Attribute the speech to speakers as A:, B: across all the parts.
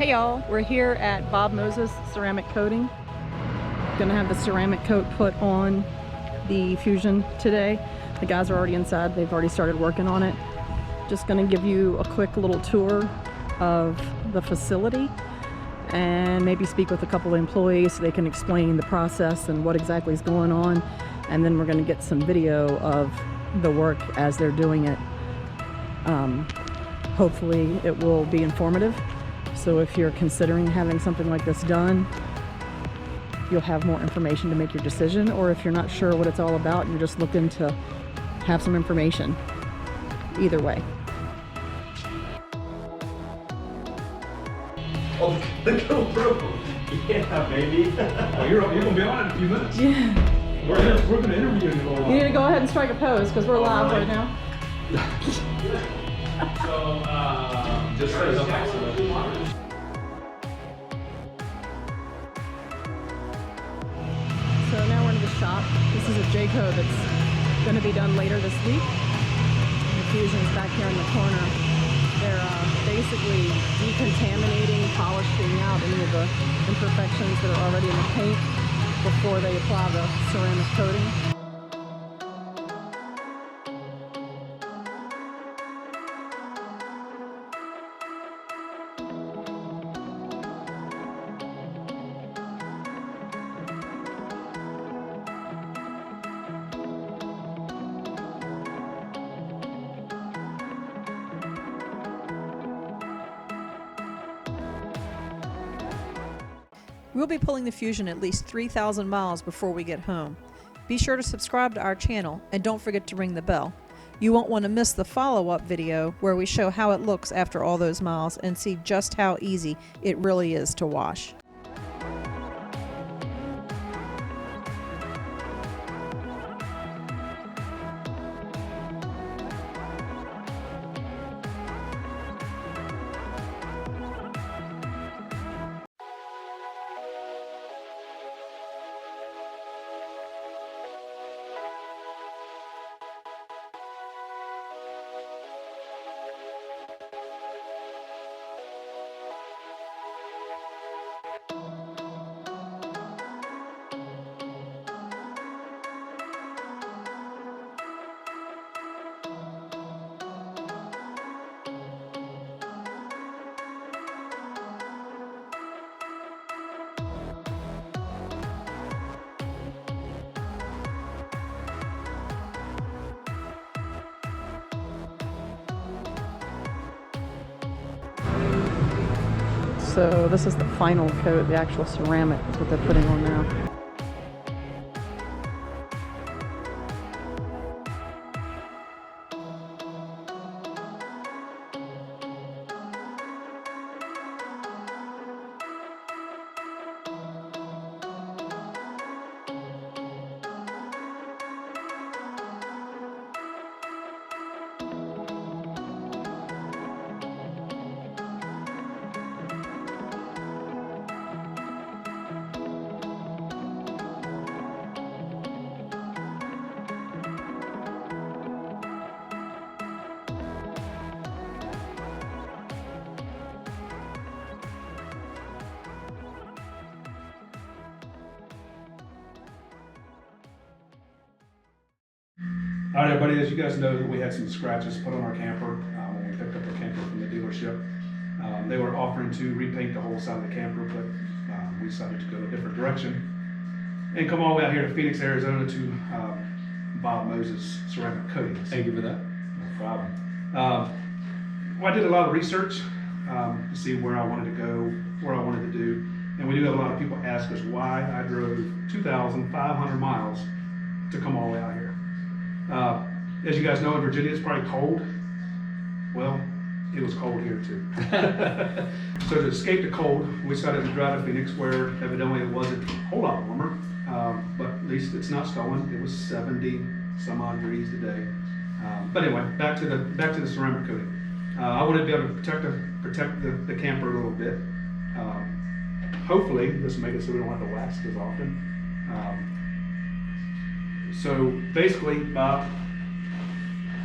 A: Hey y'all, we're here at Bob Moses Ceramic Coating. Gonna have the ceramic coat put on the Fuzion today. The guys are already inside, they've already started working on it. Just gonna give you a quick little tour of the facility and maybe speak with a couple of employees so they can explain the process and what exactly is going on. And then we're gonna get some video of the work as they're doing it. Hopefully it will be informative. So if you're considering having something like this done, you'll have more information to make your decision. Or if you're not sure what it's all about, you're just looking to have some information. Either way.
B: Oh, the GoPro. Yeah, baby.
C: Oh, you're gonna be on in a few minutes.
A: Yeah.
C: We're gonna interview you in a little while.
A: You need to go ahead and strike a pose because we're live right now.
C: So, just set it up next to it.
A: So now we're in the shop. This is a J-code that's going to be done later this week. The Fuzion's back here in the corner. They're basically decontaminating, polishing out any of the imperfections that are already in the paint before they apply the ceramic coating.
D: We'll be pulling the Fuzion at least 3,000 miles before we get home. Be sure to subscribe to our channel and don't forget to ring the bell. You won't want to miss the follow-up video where we show how it looks after all those miles and see just how easy it really is to wash.
A: So this is the final coat, the actual ceramic is what they're putting on now.
C: All right, everybody, as you guys know, we had some scratches put on our camper when we picked up our camper from the dealership. They were offering to repaint the whole side of the camper, but we decided to go a different direction and come all the way out here to Phoenix, Arizona to Bob Moses Ceramic Coating.
B: Thank you for that.
C: No problem. Well, I did a lot of research to see where I wanted to go, what I wanted to do, and we do have a lot of people ask us why I drove 2,500 miles to come all the way out here. As you guys know, in Virginia, it's probably cold. Well, it was cold here too. So to escape the cold, we decided to drive to Phoenix, where evidently it wasn't a whole lot warmer, but at least it's not snowing. It was 70 some odd degrees today. But anyway, back to the ceramic coating. I wanted to be able to protect the camper a little bit. Hopefully, this will make it so we don't have to wax as often. So basically, Bob,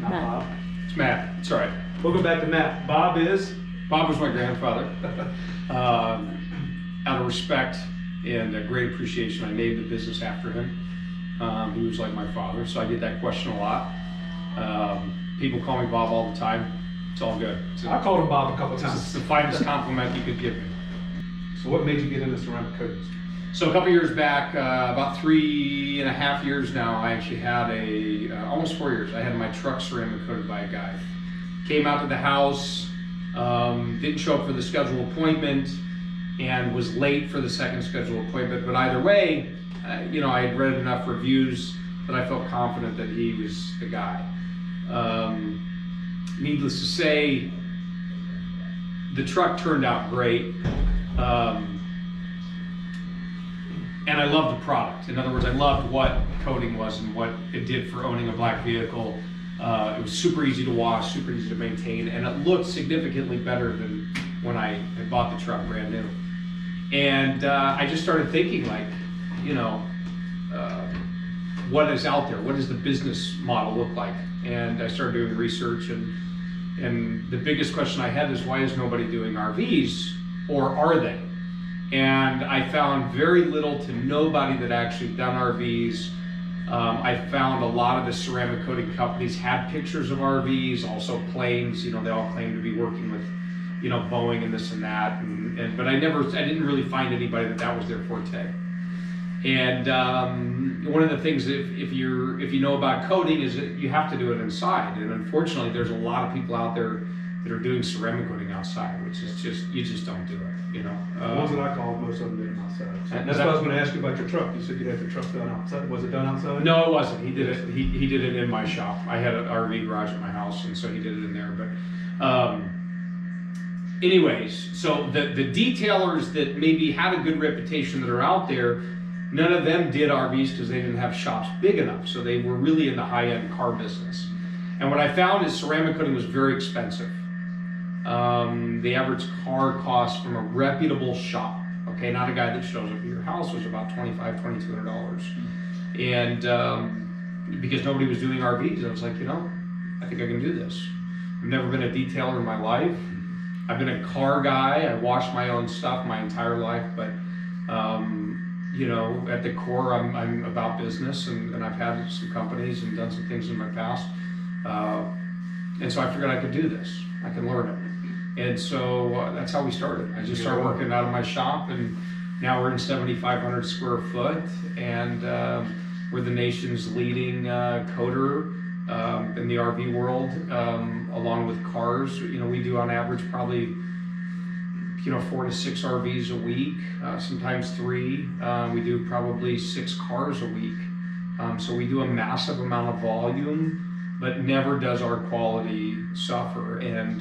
C: not
A: Matt.
C: Bob.
B: It's Matt. It's all right.
C: We'll go back to Matt. Bob is
E: Bob was my grandfather. Out of respect and a great appreciation, I named the business after him. He was like my father, so I get that question a lot. People call me Bob all the time. It's all good.
C: I called him Bob a couple
E: It's
C: times.
E: the finest compliment you could give me.
C: So what made you get into ceramic coatings?
E: So a couple years back, about 3.5 years now, I actually had almost 4 years, I had my truck ceramic coated by a guy. Came out to the house, didn't show up for the scheduled appointment, and was late for the second scheduled appointment. But either way, you know, I had read enough reviews that I felt confident that he was the guy. Needless to say, the truck turned out great. And I loved the product. In other words, I loved what coating was and what it did for owning a black vehicle. It was super easy to wash, super easy to maintain, and it looked significantly better than when I had bought the truck brand new. And I just started thinking, like, you know, what is out there? What does the business model look like? And I started doing research, and the biggest question I had is, why is nobody doing RVs, or are they? And I found very little to nobody that actually done RVs. I found a lot of the ceramic coating companies had pictures of RVs, also planes. You know, they all claim to be working with, you know, Boeing and this and that. But I didn't really find anybody that was their forte. And one of the things, if you know about coating, is that you have to do it inside. And unfortunately, there's a lot of people out there that are doing ceramic coating outside, which is you just don't do it, you know.
C: The ones that I called, most of them did them outside. So that's what I was going to ask you about your truck. You said you had the truck done outside. Was it done outside?
E: No, it wasn't. He did it. He did it in my shop. I had an RV garage at my house, and so he did it in there. But anyways, so the detailers that maybe had a good reputation that are out there, none of them did RVs because they didn't have shops big enough. So they were really in the high-end car business. And what I found is ceramic coating was very expensive. The average car cost from a reputable shop, okay, not a guy that shows up at your house, was about $2,500, $2,200. And because nobody was doing RVs, I was like, you know, I think I can do this. I've never been a detailer in my life. I've been a car guy. I washed my own stuff my entire life, but you know, at the core, I'm about business, and I've had some companies and done some things in my past. And so I figured I could do this. I can learn it. And so that's how we started. I just started working out of my shop, and now we're in 7,500 square foot, and we're the nation's leading coater in the RV world, along with cars. You know, we do on average probably, you know, 4 to 6 RVs a week, sometimes 3. We do probably 6 cars a week. So we do a massive amount of volume, but never does our quality suffer. And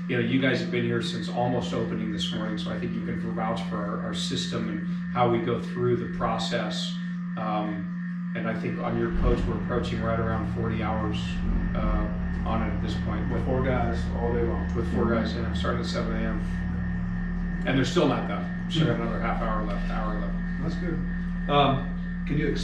E: you know, you guys have been here since almost opening this morning, so I think you can vouch for our system and how we go through the process. And I think on your coach, we're approaching right around 40 hours on it at this point.
C: With 4 guys all day long.
E: With 4 guys, yeah. Starting at 7 a.m. And they're still not done. So got another hour left.
C: That's good. Can you,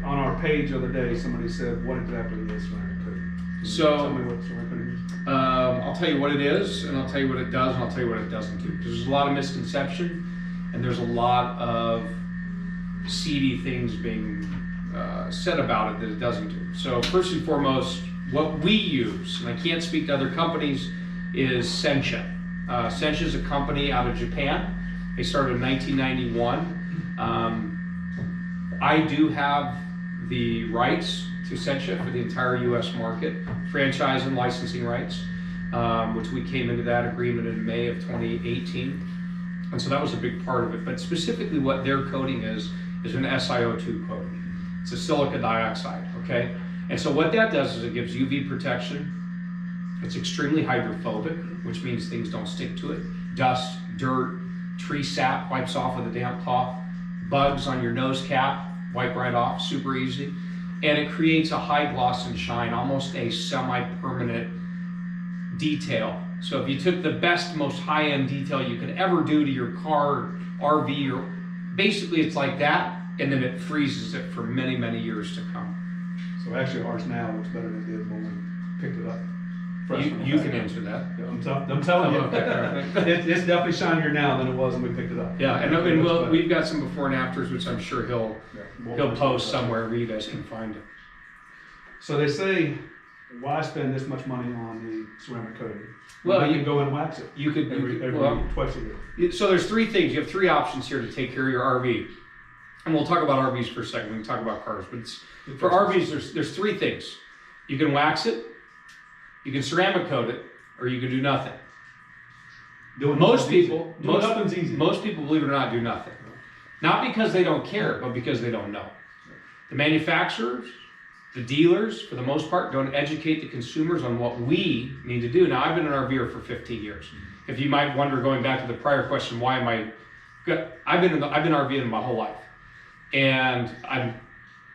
C: on our page the other day, somebody said, what exactly is ceramic coating? Can you tell me what ceramic coating is?
E: I'll tell you what it is, and I'll tell you what it does, and I'll tell you what it doesn't do. Because there's a lot of misconception, and there's a lot of seedy things being said about it that it doesn't do. So first and foremost, what we use, and I can't speak to other companies, is Sensha. Sensha is a company out of Japan. They started in 1991. I do have the rights to Sensha for the entire U.S. market, franchise and licensing rights, which we came into that agreement in May of 2018. And so that was a big part of it. But specifically what their coating is an SiO2 coating. It's a silica dioxide, okay? And so what that does is it gives UV protection. It's extremely hydrophobic, which means things don't stick to it. Dust, dirt, tree sap wipes off with a damp cloth. Bugs on your nose cap, wipe right off, super easy. And it creates a high gloss and shine, almost a semi-permanent detail. So if you took the best, most high-end detail you could ever do to your car, RV, or basically it's like that, and then it freezes it for many, many years to come.
C: So actually ours now looks better than it did when we picked it up. fresh from the
E: You can
C: factory.
E: answer that.
C: I'm telling you,
E: Oh, okay, all right.
C: it's definitely shinier now than it was when we picked it up.
E: Yeah, and we've got some before and afters, which I'm sure he'll
C: We'll
E: post somewhere where you guys can find it.
C: So they say, why spend this much money on the ceramic coating?
E: Well,
C: you
E: you-
C: can go and wax it
E: You could,
C: twice a year.
E: so there's three things. You have three options here to take care of your RV. And we'll talk about RVs for a second. We can talk about cars, but for RVs, there's three things. You can wax it, you can ceramic coat it, or you can do nothing. Most people,
C: nothing's easy.
E: most people, believe it or not, do nothing. Not because they don't care, but because they don't know. The manufacturers, the dealers, for the most part, don't educate the consumers on what we need to do. Now, I've been an RVer for 15 years. If you might wonder, going back to the prior question, why am I good? I've been RVing my whole life, and I'm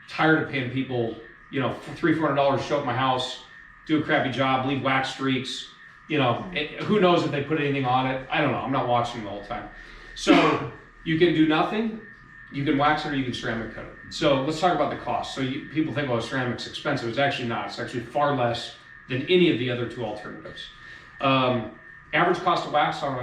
E: tired of paying people, $300-400 to show up my house, do a crappy job, leave wax streaks. Who knows if they put anything on it? I don't know. I'm not watching the whole time. So you can do nothing. You can wax it or you can ceramic coat it. So let's talk about the cost. So people think, ceramic's expensive. It's actually not. It's actually far less than any of the other two alternatives. Average cost of wax on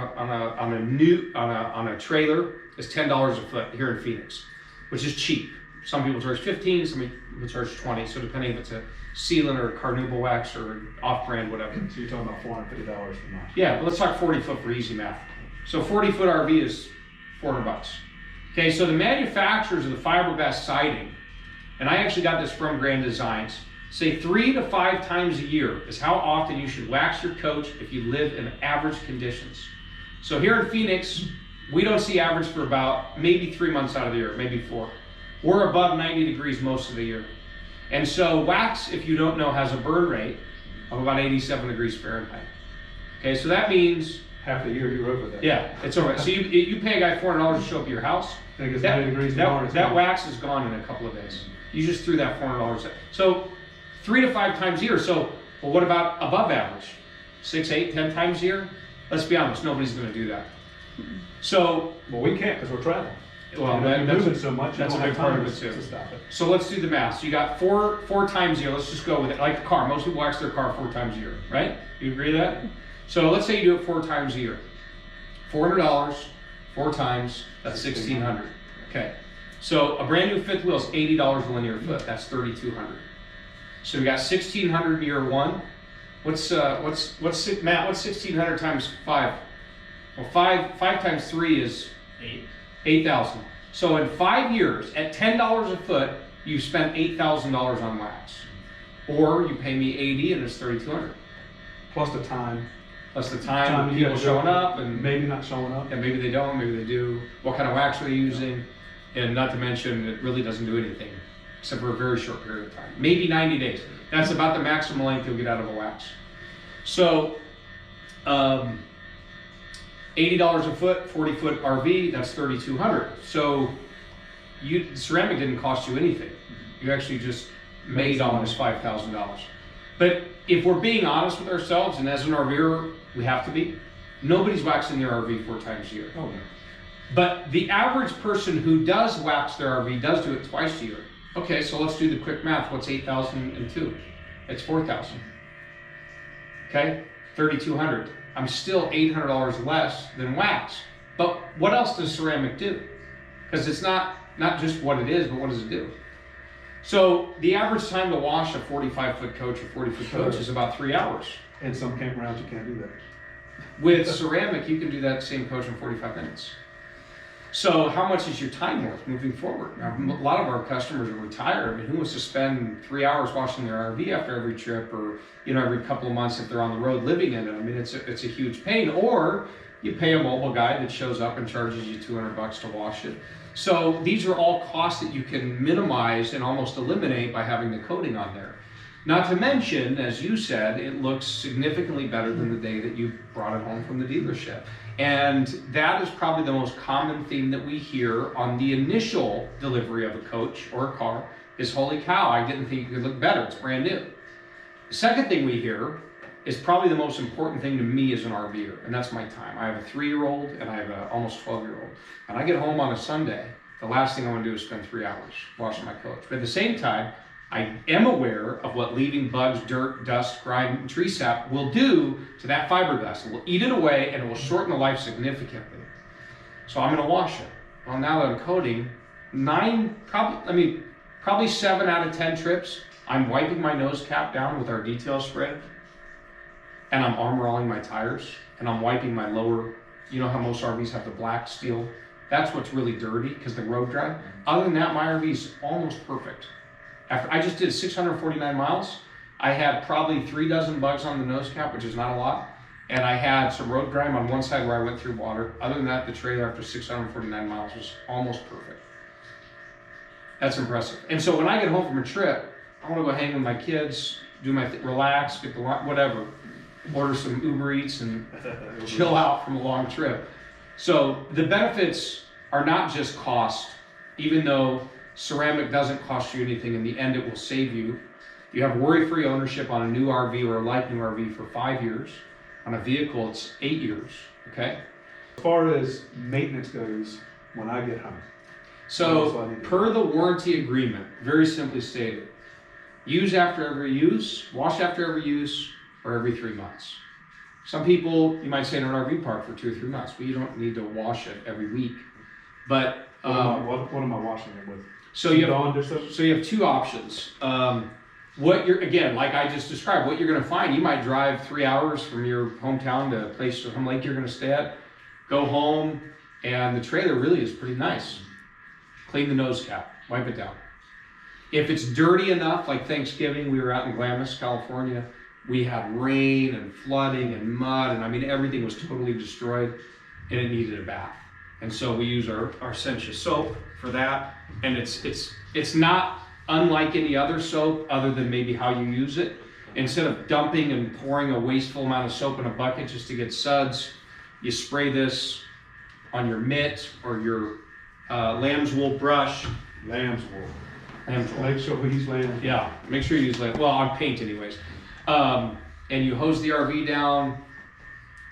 E: a trailer is $10 a foot here in Phoenix, which is cheap. Some people charge $15, some people charge $20. So depending if it's a sealant or a carnauba wax or off-brand, whatever.
C: So you're talking about $450 for nine.
E: Yeah, but let's talk 40 foot for easy math. So 40 foot RV is $400. Okay, so the manufacturers of the fiberglass siding, and I actually got this from Grand Designs, say 3 to 5 times a year is how often you should wax your coach if you live in average conditions. So here in Phoenix, we don't see average for about maybe 3 months out of the year, maybe 4. We're above 90 degrees most of the year. And so wax, if you don't know, has a burn rate of about 87 degrees Fahrenheit. Okay, so that means
C: Half the year you're over that.
E: yeah, it's all right. So you pay a guy $400 to show up at your house.
C: I think it's 90 degrees tomorrow. It's
E: That
C: gone.
E: wax is gone in a couple of days. You just threw that $400 at. So 3 to 5 times a year. So, well, what about above average? 6, 8, 10 times a year? Let's be honest, nobody's going to do that. So,
C: Well, we can't because we're traveling.
E: well,
C: You're moving so much.
E: that's
C: you
E: a
C: don't
E: big
C: have
E: part
C: time
E: of it too.
C: to stop it.
E: So let's do the math. So you got four times a year. Let's just go with it. Like the car, most people wax their car 4 times a year, right? You agree with that? So let's say you do it 4 times a year. $400, 4 times, that's $1,600. Okay. So a brand new fifth wheel is $80 a linear foot. That's $3,200. So we got $1,600 in year 1. What's Matt? What's 1,600 times 5? Well, 5 times 3 is 8,000. So in 5 years, at $10 a foot, you've spent $8,000 on wax. Or you pay me $80 and it's $3,200.
C: Plus the time.
E: Plus the time,
C: you
E: people
C: gotta
E: showing
C: go,
E: up, and
C: maybe not showing up.
E: maybe they don't, maybe they do. What kind of wax are they using? And not to mention, it really doesn't do anything except for a very short period of time. Maybe 90 days. That's about the maximum length you'll get out of a wax. So, $80 a foot, 40 foot RV, that's $3,200. So, the ceramic didn't cost you anything. You actually just made almost $5,000. But if we're being honest with ourselves, and as an RVer, we have to be, nobody's waxing their RV 4 times a year.
C: Oh, no.
E: But the average person who does wax their RV does do it twice a year. Okay, so let's do the quick math. What's 8,002? It's 4,000. Okay, 3,200. I'm still $800 less than wax. But what else does ceramic do? Because it's not just what it is, but what does it do? So the average time to wash a 45-foot coach or 40-foot coach is about 3 hours.
C: In some campgrounds, you can't do that.
E: With ceramic, you can do that same coach in 45 minutes. So how much is your time worth moving forward? Now, a lot of our customers are retired. I mean, who wants to spend 3 hours washing their RV after every trip, or every couple of months if they're on the road living in it? I mean, it's a huge pain. Or you pay a mobile guy that shows up and charges you $200 to wash it. So these are all costs that you can minimize and almost eliminate by having the coating on there. Not to mention, as you said, it looks significantly better than the day that you brought it home from the dealership. And that is probably the most common theme that we hear on the initial delivery of a coach or a car is, holy cow, I didn't think it could look better, it's brand new. The second thing we hear is probably the most important thing to me as an RVer, and that's my time. I have a 3-year-old and I have an almost 12-year-old. And I get home on a Sunday, the last thing I want to do is spend 3 hours washing my coach. But at the same time, I am aware of what leaving bugs, dirt, dust, grime, and tree sap will do to that fiberglass. It will eat it away and it will shorten the life significantly. So I'm gonna wash it. Well, now that I'm coating, probably 7 out of 10 trips, I'm wiping my nose cap down with our detail spray, and I'm armor alling my tires, and I'm wiping my lower, you know how most RVs have the black steel? That's what's really dirty because the road dry. Other than that, my RV is almost perfect. After I just did 649 miles, I had probably 3 dozen bugs on the nose cap, which is not a lot. And I had some road grime on one side where I went through water. Other than that, the trailer after 649 miles was almost perfect. That's impressive. And so when I get home from a trip, I want to go hang with my kids, do my relax, get the whatever, order some Uber Eats and chill out from a long trip. So the benefits are not just cost, even though ceramic doesn't cost you anything. In the end, it will save you. You have worry-free ownership on a new RV or a like new RV for 5 years. On a vehicle, it's 8 years, okay?
C: As far as maintenance goes, when I get home.
E: So, per the warranty agreement, very simply stated, use after every use, wash after every use, or every 3 months. Some people, you might say in an RV park for 2 or 3 months, but you don't need to wash it every week. But
C: what am I washing it with?
E: So you have 2 options. What you're, again, like I just described, what you're going to find, you might drive 3 hours from your hometown to a place or some lake you're going to stay at, go home, and the trailer really is pretty nice. Clean the nose cap, wipe it down. If it's dirty enough, like Thanksgiving, we were out in Glamis, California, we had rain and flooding and mud, and I mean, everything was totally destroyed, and it needed a bath. And so we use our Sensha soap for that, and it's not unlike any other soap other than maybe how you use it. Instead of dumping and pouring a wasteful amount of soap in a bucket just to get suds, you spray this on your mitt or your lamb's wool brush.
C: Lamb's wool.
E: Lamb's wool.
C: Make sure we use lamb's.
E: Yeah, make sure you use lamb's. Well, on paint anyways. And you hose the RV down,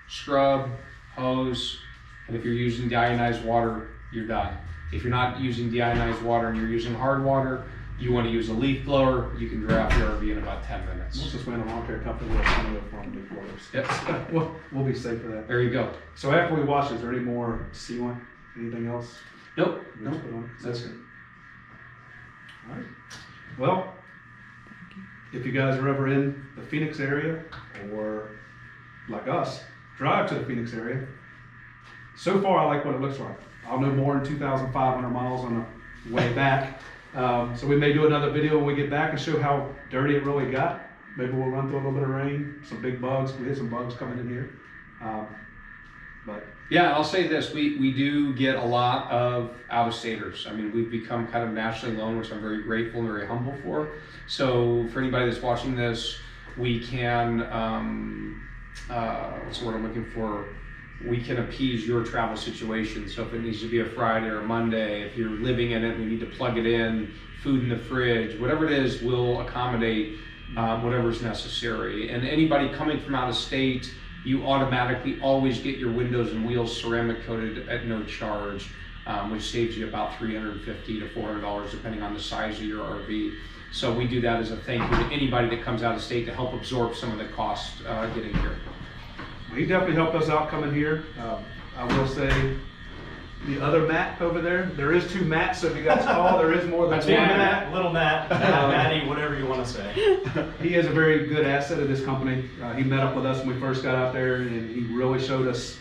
E: scrub, hose, and if you're using deionized water, you're done. If you're not using deionized water and you're using hard water, you want to use a leaf blower, you can dry off your RV in about 10 minutes.
C: Most of us ran a lawn care company with some of the farm leaf blowers.
E: Yep.
C: We'll be safe for that.
E: There you go.
C: So after we wash, is there any more sealant? Anything else?
E: Nope.
C: we
E: Nope.
C: just put on?
E: That's it.
C: All right. Well, if you guys are ever in the Phoenix area, or like us, drive to the Phoenix area. So far, I like what it looks like. I'll know more in 2,500 miles on the way back. So we may do another video when we get back and show how dirty it really got. Maybe we'll run through a little bit of rain, some big bugs. We had some bugs coming in here. But
E: Yeah, I'll say this, we do get a lot of out-of-staters. I mean, we've become kind of nationally known, which I'm very grateful and very humble for. So for anybody that's watching this, we can, what's the word I'm looking for? We can appease your travel situation. So if it needs to be a Friday or a Monday, if you're living in it, we need to plug it in, food in the fridge, whatever it is, we'll accommodate whatever's necessary. And anybody coming from out of state, you automatically always get your windows and wheels ceramic coated at no charge, which saves you about $350 to $400 depending on the size of your RV. So we do that as a thank you to anybody that comes out of state to help absorb some of the cost getting here.
C: he definitely helped us out coming here. I will say, the other Matt over there is 2 Matts, so if you guys call, there is more than
B: That's
C: one
B: Matt,
C: Matt.
B: little Matt, Matty, whatever you want to say.
C: He is a very good asset of this company. He met up with us when we first got out there, and he really showed us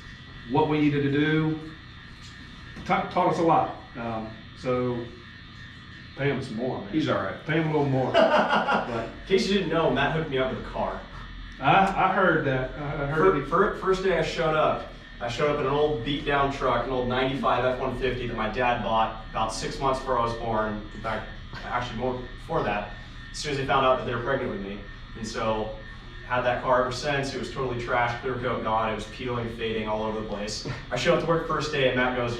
C: what we needed to do. Taught us a lot. So pay him some more, man.
E: He's all right.
C: Pay him a little more. But
B: In case you didn't know, Matt hooked me up with a car.
C: I heard that. I heard
B: First day I showed up in an old beat down truck, an old 95 F-150 that my dad bought about 6 months before I was born. In fact, actually more before that, as soon as they found out that they were pregnant with me. And so, had that car ever since. It was totally trashed, clear coat gone. It was peeling, fading all over the place. I show up to work first day and Matt goes,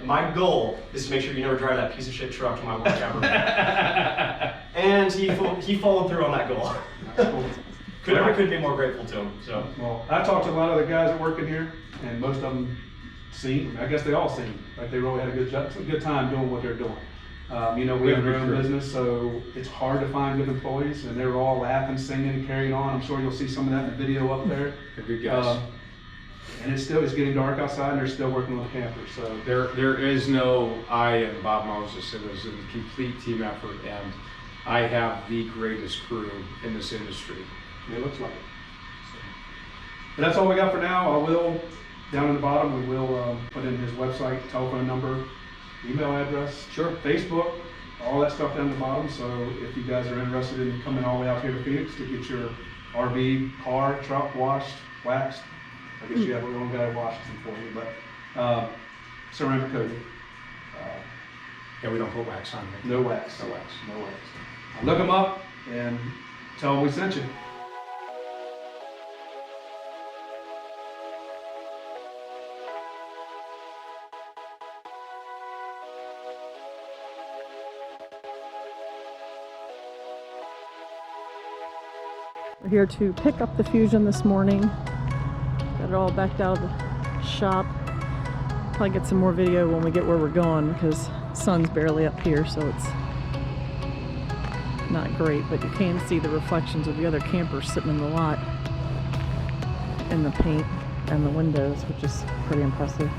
B: my goal is to make sure you never drive that piece of shit truck to my work ever. And he followed through on that goal.
C: That's cool.
B: Couldn't be more grateful to him. So.
C: Well, I talked to a lot of the guys that work in here, and most of them I guess they all seem like they really had a good time doing what they're doing. You know, we have our own business, so it's hard to find good employees, and they're all laughing, singing, and carrying on. I'm sure you'll see some of that in the video up there.
E: They're good guys.
C: And it's getting dark outside, and they're still working on the campers. So
E: There is no I and Bob Moses. It was a complete team effort, and I have the greatest crew in this industry.
C: it looks like it. So, but that's all we got for now. I will, down in the bottom, we will put in his website, telephone number, email address, Facebook, all that stuff down the bottom. So if you guys are interested in coming all the way out here to Phoenix to get your RV, car, truck washed, waxed, I guess you have your own guy who washes them for you, but ceramic coating.
E: Yeah, we don't put wax on it.
C: No wax.
E: No wax.
C: No wax. Look them up and tell them we sent you.
A: We're here to pick up the Fuzion this morning. Got it all backed out of the shop. Probably get some more video when we get where we're going because the sun's barely up here, so it's not great, but you can see the reflections of the other campers sitting in the lot in the paint and the windows, which is pretty impressive.